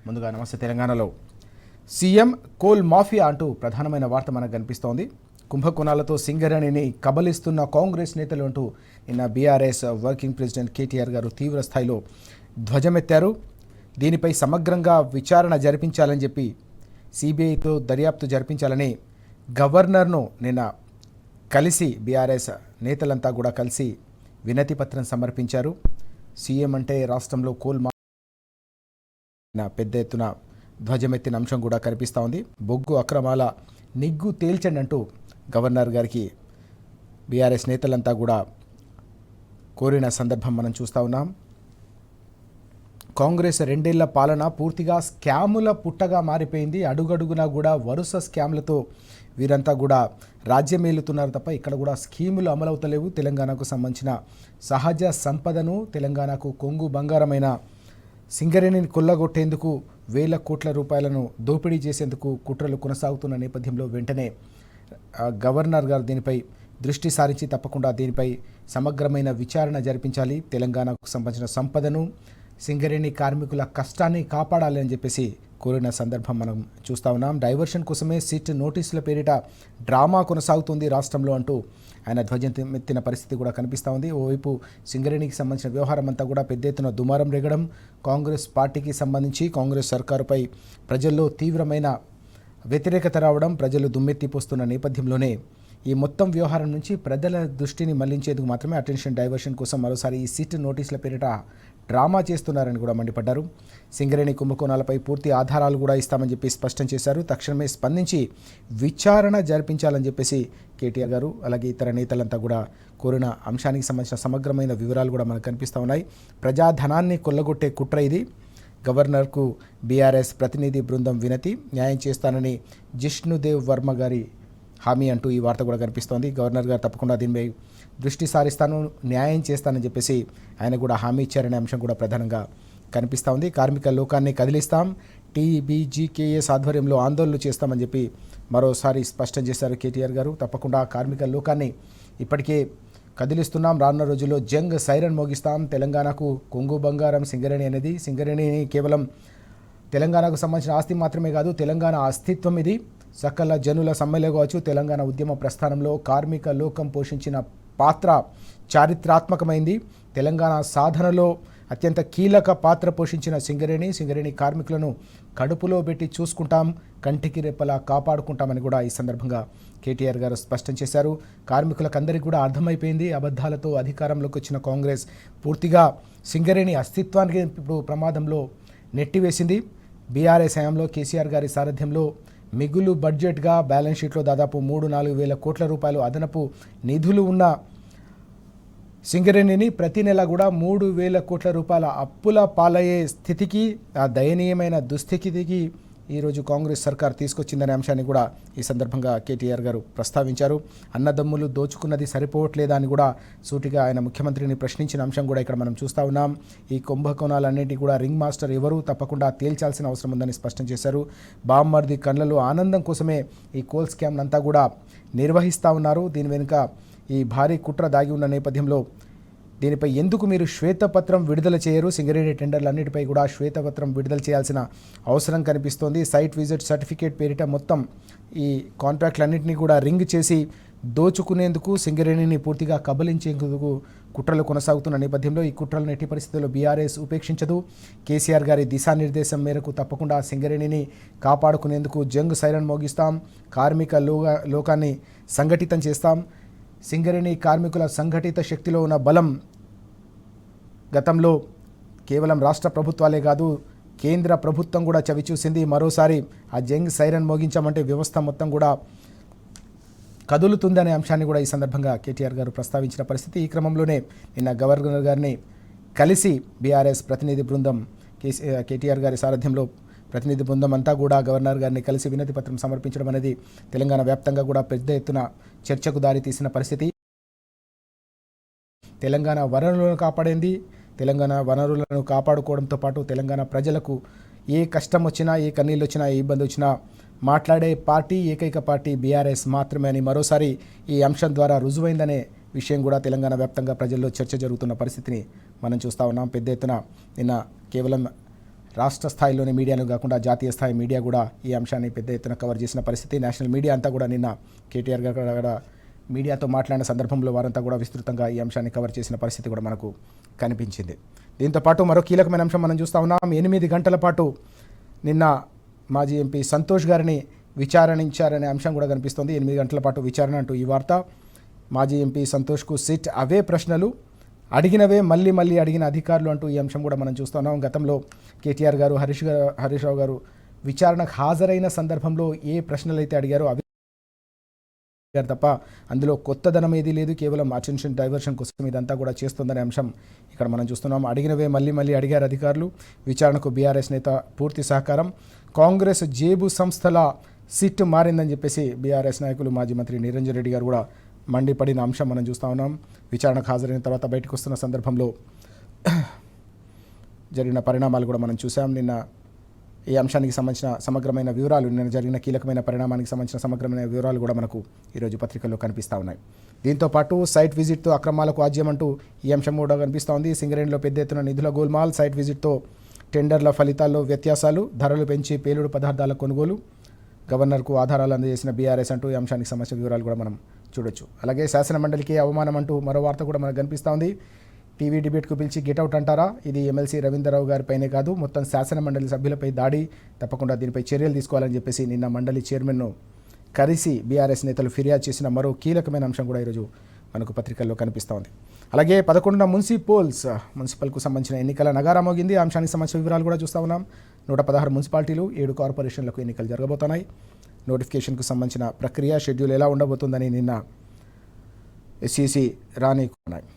ముందుగా నమస్తే. తెలంగాణలో సీఎం కోల్ మాఫియా అంటూ ప్రధానమైన వార్త మనకు కనిపిస్తోంది. కుంభకోణాలతో సింగరేణిని కబలిస్తున్న కాంగ్రెస్ నేతలు అంటూ నిన్న బీఆర్ఎస్ వర్కింగ్ ప్రెసిడెంట్ కేటీఆర్ గారు తీవ్ర స్థాయిలో ధ్వజమెత్తారు. దీనిపై సమగ్రంగా విచారణ జరిపించాలని చెప్పి సిబిఐతో దర్యాప్తు జరిపించాలని గవర్నర్ను నిన్న కలిసి బీఆర్ఎస్ నేతలంతా కూడా కలిసి వినతి పత్రం సమర్పించారు. సీఎం అంటే రాష్ట్రంలో కోల్ పెద్ద ఎత్తున ధ్వజమెత్తిన అంశం కూడా కనిపిస్తూ ఉంది. బొగ్గు అక్రమాల నిగ్గు తేల్చండి అంటూ గవర్నర్ గారికి బీఆర్ఎస్ నేతలంతా కూడా కోరిన సందర్భం మనం చూస్తూ ఉన్నాం. కాంగ్రెస్ 2 ఏళ్ల పాలన పూర్తిగా స్కాముల పుట్టగా మారిపోయింది. అడుగడుగునా కూడా వరుస స్కామ్లతో వీరంతా కూడా రాజ్యమేలుతున్నారు తప్ప ఇక్కడ కూడా స్కీములు అమలవుతలేవు. తెలంగాణకు సంబంధించిన సహజ సంపదను, తెలంగాణకు కొంగు బంగారమైన సింగరేణిని కొల్లగొట్టేందుకు వేల కోట్ల రూపాయలను దోపిడీ చేసేందుకు కుట్రలు కొనసాగుతున్న నేపథ్యంలో వెంటనే గవర్నర్ గారు దీనిపై దృష్టి సారించి తప్పకుండా దీనిపై సమగ్రమైన విచారణ జరిపించాలి. తెలంగాణకు సంబంధించిన సంపదను, సింగరేణి కార్మికుల కష్టాన్ని కాపాడాలి అని చెప్పేసి కోరిన సందర్భం మనం చూస్తూ ఉన్నాం. డైవర్షన్ కోసమే సిట్ నోటీసుల పేరిట డ్రామా కొనసాగుతుంది రాష్ట్రంలో అంటూ ఆయన ధ్వజమెత్తిన పరిస్థితి కూడా కనిపిస్తూ ఉంది. ఓవైపు సింగరేణికి సంబంధించిన వ్యవహారం అంతా కూడా పెద్ద ఎత్తున దుమారం రేగడం, కాంగ్రెస్ పార్టీకి సంబంధించి కాంగ్రెస్ సర్కారుపై ప్రజల్లో తీవ్రమైన వ్యతిరేకత రావడం, ప్రజలు దుమ్మెత్తిపోస్తున్న నేపథ్యంలోనే ఈ మొత్తం వ్యవహారం నుంచి ప్రజల దృష్టిని మళ్లించేందుకు మాత్రమే అటెన్షన్ డైవర్షన్ కోసం మరోసారి ఈ సిట్ నోటీసుల పేరిట డ్రామా చేస్తున్నారని కూడా మండిపడ్డారు. సింగరేణి కుంభకోణాలపై పూర్తి ఆధారాలు కూడా ఇస్తామని చెప్పి స్పష్టం చేశారు. తక్షణమే స్పందించి విచారణ జరిపించాలని చెప్పేసి కేటీఆర్ గారు అలాగే ఇతర నేతలంతా కూడా కోరిన అంశానికి సంబంధించిన సమగ్రమైన వివరాలు కూడా మనకు కనిపిస్తూ ఉన్నాయి. ప్రజాధనాన్ని కొల్లగొట్టే కుట్ర ఇది. గవర్నర్కు బీఆర్ఎస్ ప్రతినిధి బృందం వినతి, న్యాయం చేస్తానని జిష్ణుదేవ్ వర్మ గారి హామీ అంటూ ఈ వార్త కూడా కనిపిస్తోంది. గవర్నర్ గారు తప్పకుండా దీనిపై దృష్టి సారిస్తాను, న్యాయం చేస్తానని చెప్పేసి ఆయన కూడా హామీ ఇచ్చారనే అంశం కూడా ప్రధానంగా కనిపిస్తూ ఉంది. కార్మిక లోకాన్ని కదిలిస్తాం, టీబీజీకేఎస్ ఆధ్వర్యంలో ఆందోళనలు చేస్తామని చెప్పి మరోసారి స్పష్టం చేశారు కేటీఆర్ గారు. తప్పకుండా కార్మిక లోకాన్ని ఇప్పటికే కదిలిస్తున్నాం, రానున్న రోజుల్లో జంగ్ సైరన్ మోగిస్తాం. తెలంగాణకు కొంగు బంగారం సింగరేణి అనేది. సింగరేణిని కేవలం తెలంగాణకు సంబంధించిన ఆస్తి మాత్రమే కాదు, తెలంగాణ అస్తిత్వం ఇది. సకల జనుల సమ్మెలే కావచ్చు, తెలంగాణ ఉద్యమ ప్రస్థానంలో కార్మిక లోకం పోషించిన పాత్ర చారిత్రాత్మకమైంది. తెలంగాణ సాధనలో అత్యంత కీలక పాత్ర పోషించిన సింగరేణి కార్మికులను కడుపులో పెట్టి చూసుకుంటాం, కంటికి రెప్పలా కాపాడుకుంటామని కూడా ఈ సందర్భంగా కేటీఆర్ గారు స్పష్టం చేశారు. కార్మికులకందరికీ కూడా అర్థమైపోయింది, అబద్ధాలతో అధికారంలోకి వచ్చిన కాంగ్రెస్ పూర్తిగా సింగరేణి అస్తిత్వానికి ఇప్పుడు ప్రమాదంలో నెట్టివేసింది. బీఆర్ఎస్ హయాంలో కేసీఆర్ గారి సారథ్యంలో మిగులు బడ్జెట్గా బ్యాలెన్స్ షీట్లో దాదాపు 3-4 వేల కోట్ల రూపాయలు అదనపు నిధులు ఉన్న సింగరేణిని ప్రతి నెల కూడా 3,000 కోట్ల రూపాయల అప్పుల పాలయ్యే స్థితికి, ఆ దయనీయమైన దుస్థితికి ఈరోజు కాంగ్రెస్ సర్కార్ తీసుకొచ్చిందనే అంశాన్ని కూడా ఈ సందర్భంగా కేటీఆర్ గారు ప్రస్తావించారు. అన్నదమ్ములు దోచుకున్నది సరిపోవట్లేదా అని కూడా సూటిగా ఆయన ముఖ్యమంత్రిని ప్రశ్నించిన అంశం కూడా ఇక్కడ మనం చూస్తూ ఉన్నాం. ఈ కుంభకోణాలన్నింటినీ కూడా రింగ్ మాస్టర్ ఎవరు తప్పకుండా తేల్చాల్సిన అవసరం ఉందని స్పష్టం చేశారు. బామ్మర్ది కళ్ళలో ఆనందం కోసమే ఈ కోల్ స్కామ్ అంతా కూడా నిర్వహిస్తూ ఉన్నారు. దీని వెనుక ఈ భారీ కుట్ర దాగి ఉన్న నేపథ్యంలో దీనిపై ఎందుకు మీరు శ్వేతపత్రం విడుదల చేయరు? సింగరేణి టెండర్లన్నిటిపై కూడా శ్వేతపత్రం విడుదల చేయాల్సిన అవసరం కనిపిస్తోంది. సైట్ విజిట్ సర్టిఫికేట్ పేరిట మొత్తం ఈ కాంట్రాక్ట్లన్నింటినీ కూడా రింగ్ చేసి దోచుకునేందుకు, సింగరేణిని పూర్తిగా కబలించేందుకు కుట్రలు కొనసాగుతున్న నేపథ్యంలో ఈ కుట్రలను ఎట్టి పరిస్థితుల్లో బీఆర్ఎస్ ఉపేక్షించదు. కేసీఆర్ గారి దిశానిర్దేశం మేరకు తప్పకుండా సింగరేణిని కాపాడుకునేందుకు జంగ్ సైరన్ మోగిస్తాం, కార్మిక లోకాన్ని సంఘటితం చేస్తాం. సింగరేణి కార్మికుల సంఘటిత శక్తిలో ఉన్న బలం గతంలో కేవలం రాష్ట్ర ప్రభుత్వాలే కాదు, కేంద్ర ప్రభుత్వం కూడా చవిచూసింది. మరోసారి ఆ జంగ్ సైరన్ మోగించామంటే వ్యవస్థ మొత్తం కూడా కదులుతుందనే అంశాన్ని కూడా ఈ సందర్భంగా కేటీఆర్ గారు ప్రస్తావించిన పరిస్థితి. ఈ క్రమంలోనే నిన్న గవర్నర్ గారిని కలిసి బీఆర్ఎస్ ప్రతినిధి బృందం కేటీఆర్ గారి సారథ్యంలో ప్రతినిధి బృందం అంతా కూడా గవర్నర్ గారిని కలిసి వినతి పత్రం సమర్పించడం అనేది తెలంగాణ వ్యాప్తంగా కూడా పెద్ద ఎత్తున చర్చకు దారితీసిన పరిస్థితి. తెలంగాణ వనరులను కాపాడింది. తెలంగాణ వనరులను కాపాడుకోవడంతో పాటు తెలంగాణ ప్రజలకు ఏ కష్టం వచ్చినా, ఏ కన్నీళ్ళు వచ్చినా, ఏ ఇబ్బంది వచ్చినా మాట్లాడే పార్టీ, ఏకైక పార్టీ బీఆర్ఎస్ మాత్రమే అని మరోసారి ఈ అంశం ద్వారా రుజువైందనే విషయం కూడా తెలంగాణ వ్యాప్తంగా ప్రజల్లో చర్చ జరుగుతున్న పరిస్థితిని మనం చూస్తూ ఉన్నాం. పెద్ద ఎత్తున నిన్న కేవలం రాష్ట్ర స్థాయిలోని మీడియాను కాకుండా జాతీయ స్థాయి మీడియా కూడా ఈ అంశాన్ని పెద్ద ఎత్తున కవర్ చేసిన పరిస్థితి. నేషనల్ మీడియా అంతా కూడా నిన్న కేటీఆర్ గారు కూడా మీడియాతో మాట్లాడిన సందర్భంలో వారంతా కూడా విస్తృతంగా ఈ అంశాన్ని కవర్ చేసిన పరిస్థితి కూడా మనకు కనిపించింది. దీంతోపాటు మరో కీలకమైన అంశం మనం చూస్తూ ఉన్నాం. 8 గంటల పాటు నిన్న మాజీ ఎంపీ సంతోష్ గారిని విచారణించారనే అంశం కూడా కనిపిస్తోంది. 8 గంటల పాటు విచారణ అంటూ ఈ వార్త. మాజీ ఎంపీ సంతోష్కు సిట్ అవే ప్రశ్నలు, అడిగినవే మళ్ళీ అడిగిన అధికారులు అంటూ ఈ అంశం కూడా మనం చూస్తున్నాం. గతంలో కేటీఆర్ గారు హరీష్ రావు గారు విచారణకు హాజరైన సందర్భంలో ఏ ప్రశ్నలు అయితే అడిగారో అవి తప్ప అందులో కొత్తదనం ఏదీ లేదు. కేవలం అటెన్షన్ డైవర్షన్ కోసం ఇదంతా కూడా చేస్తుందనే అంశం ఇక్కడ మనం చూస్తున్నాం. అడిగినవే మళ్ళీ అడిగారు అధికారులు. విచారణకు బీఆర్ఎస్ నేత పూర్తి సహకారం. కాంగ్రెస్ జేబు సంస్థల సిట్ మారిందని చెప్పేసి బీఆర్ఎస్ నాయకులు మాజీ మంత్రి నిరంజన్ రెడ్డి గారు కూడా మండిపడిన అంశం మనం చూస్తూ ఉన్నాం. విచారణకు హాజరైన తర్వాత బయటకు వస్తున్న సందర్భంలో జరిగిన పరిణామాలు కూడా మనం చూసాం. నిన్న ఈ అంశానికి సంబంధించిన సమగ్రమైన వివరాలు, నిన్న జరిగిన కీలకమైన పరిణామానికి సంబంధించిన సమగ్రమైన వివరాలు కూడా మనకు ఈరోజు పత్రికల్లో కనిపిస్తూ ఉన్నాయి. దీంతోపాటు సైట్ విజిట్తో అక్రమాలకు ఆజ్యం అంటూ ఈ అంశం కూడా కనిపిస్తూ ఉంది. సింగరేణిలో పెద్ద ఎత్తున నిధుల గోల్మాల్, సైట్ విజిట్తో టెండర్ల ఫలితాల్లో వ్యత్యాసాలు, ధరలు పెంచి పేలుడు పదార్థాల కొనుగోలు, గవర్నర్కు ఆధారాలు అందజేసిన బీఆర్ఎస్ అంటూ ఈ అంశానికి సంబంధించిన వివరాలు కూడా మనం చూడొచ్చు. అలాగే శాసనమండలికి అవమానం అంటూ మరో వార్త కూడా మనకు కనిపిస్తూ ఉంది. టీవీ డిబేట్కు పిలిచి గెటౌట్ అంటారా? ఇది ఎమ్మెల్సీ రవీంద్రరావు గారిపైనే కాదు, మొత్తం శాసనమండలి సభ్యులపై దాడి, తప్పకుండా దీనిపై చర్యలు తీసుకోవాలని చెప్పేసి నిన్న మండలి చైర్మన్ను కలిసి బీఆర్ఎస్ నేతలు ఫిర్యాదు చేసిన మరో కీలకమైన అంశం కూడా ఈరోజు మనకు పత్రికల్లో కనిపిస్తూ ఉంది. అలాగే 11వ మున్సిపల్కు సంబంధించిన ఎన్నికల నగారా మోగింది. ఆ అంశానికి సంబంధించిన వివరాలు కూడా చూస్తూ ఉన్నాం. 116 మున్సిపాలిటీలు, 7 కార్పొరేషన్లకు ఎన్నికలు జరగబోతున్నాయి. నోటిఫికేషన్కు సంబంధించిన ప్రక్రియ, షెడ్యూల్ ఎలా ఉండబోతుందని నిన్న ఎస్సీసీ రాని